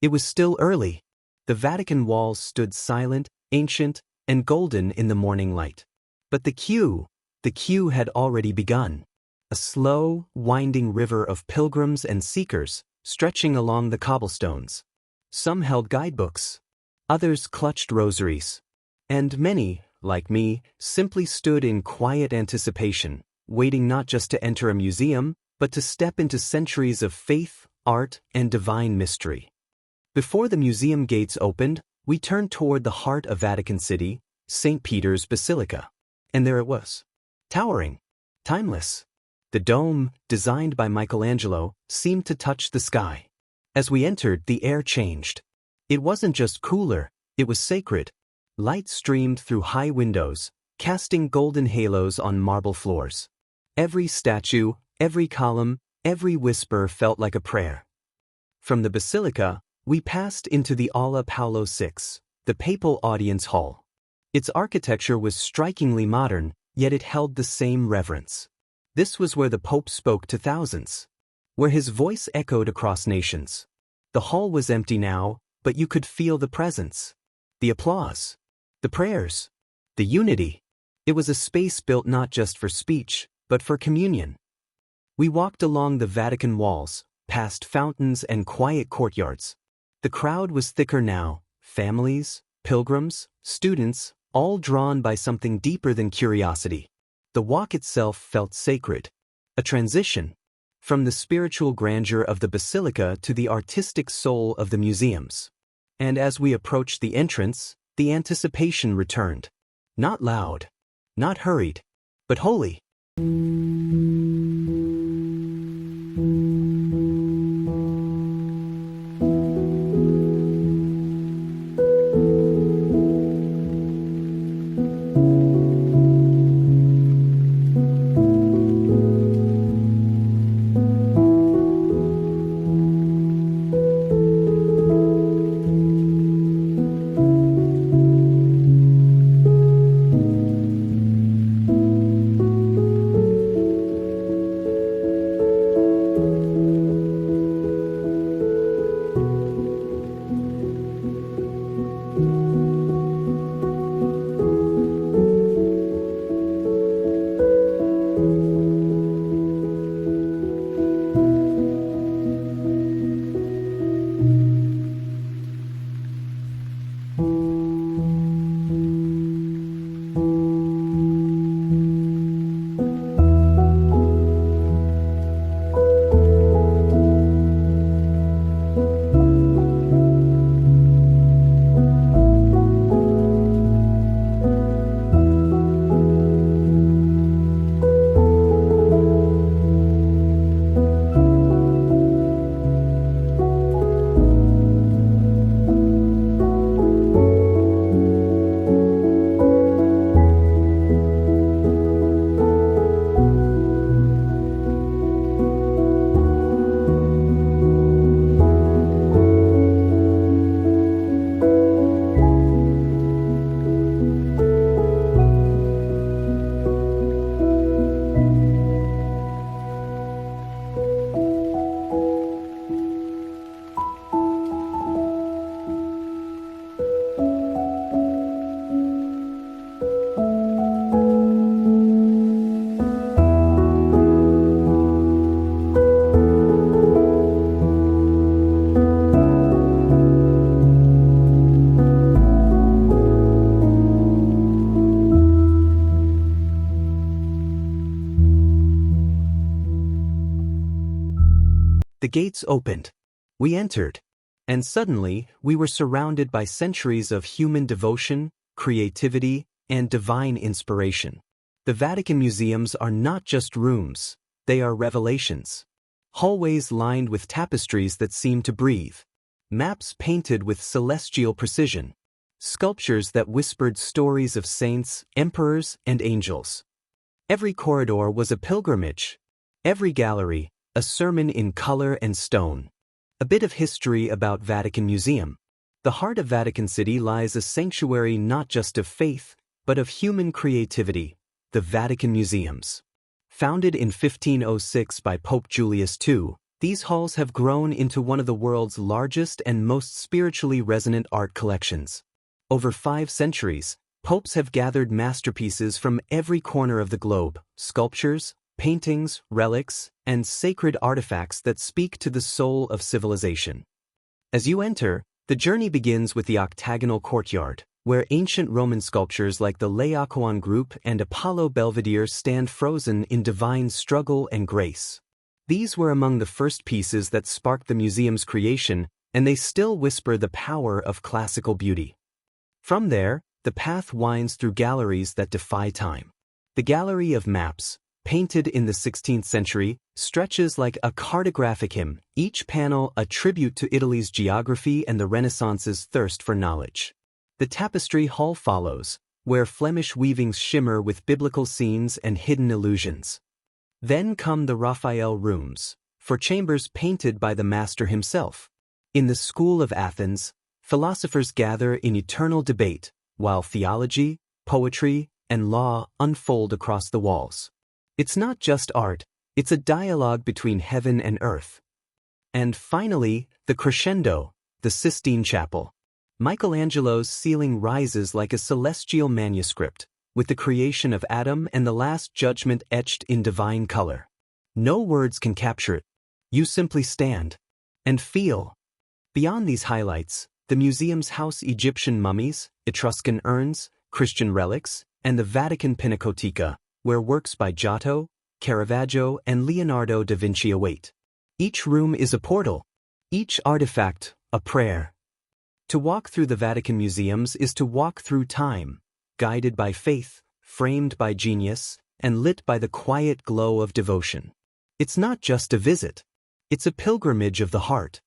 It was still early. The Vatican walls stood silent, ancient, and golden in the morning light. But the queue had already begun. A slow, winding river of pilgrims and seekers, stretching along the cobblestones. Some held guidebooks. Others clutched rosaries. And many, like me, simply stood in quiet anticipation, waiting not just to enter a museum, but to step into centuries of faith, art, and divine mystery. Before the museum gates opened, we turned toward the heart of Vatican City, St. Peter's Basilica. And there it was. Towering. Timeless. The dome, designed by Michelangelo, seemed to touch the sky. As we entered, the air changed. It wasn't just cooler, it was sacred. Light streamed through high windows, casting golden halos on marble floors. Every statue, every column, every whisper felt like a prayer. From the Basilica, we passed into the Aula Paolo VI, the Papal Audience Hall. Its architecture was strikingly modern, yet it held the same reverence. This was where the Pope spoke to thousands, where his voice echoed across nations. The hall was empty now, but you could feel the presence, the applause, the prayers, the unity. It was a space built not just for speech, but for communion. We walked along the Vatican walls, past fountains and quiet courtyards. The crowd was thicker now, families, pilgrims, students, all drawn by something deeper than curiosity. The walk itself felt sacred, a transition from the spiritual grandeur of the Basilica to the artistic soul of the museums. And as we approached the entrance, the anticipation returned. Not loud, not hurried, but holy. The gates opened. We entered. And suddenly, we were surrounded by centuries of human devotion, creativity, and divine inspiration. The Vatican Museums are not just rooms, they are revelations. Hallways lined with tapestries that seem to breathe. Maps painted with celestial precision. Sculptures that whispered stories of saints, emperors, and angels. Every corridor was a pilgrimage. Every gallery, a sermon in color and stone. A bit of history about Vatican Museum. The heart of Vatican City lies a sanctuary not just of faith, but of human creativity, the Vatican Museums. Founded in 1506 by Pope Julius II, These halls have grown into one of the world's largest and most spiritually resonant art collections. Over 5 centuries, popes have gathered masterpieces from every corner of the globe, sculptures, paintings, relics, and sacred artifacts that speak to the soul of civilization. As you enter, the journey begins with the octagonal courtyard, where ancient Roman sculptures like the Laocoon group and Apollo Belvedere stand frozen in divine struggle and grace. These were among the first pieces that sparked the museum's creation, and they still whisper the power of classical beauty. From there, the path winds through galleries that defy time. The Gallery of Maps, painted in the 16th century, stretches like a cartographic hymn, each panel a tribute to Italy's geography and the Renaissance's thirst for knowledge. The Tapestry Hall follows, where Flemish weavings shimmer with biblical scenes and hidden illusions. Then come the Raphael rooms, for chambers painted by the master himself. In the School of Athens, philosophers gather in eternal debate, while theology, poetry, and law unfold across the walls. It's not just art, it's a dialogue between heaven and earth. And finally, the crescendo, the Sistine Chapel. Michelangelo's ceiling rises like a celestial manuscript, with the creation of Adam and the Last Judgment etched in divine color. No words can capture it. You simply stand and feel. Beyond these highlights, the museums house Egyptian mummies, Etruscan urns, Christian relics, and the Vatican Pinacoteca, where works by Giotto, Caravaggio, and Leonardo da Vinci await. Each room is a portal, each artifact a prayer. To walk through the Vatican Museums is to walk through time, guided by faith, framed by genius, and lit by the quiet glow of devotion. It's not just a visit. It's a pilgrimage of the heart.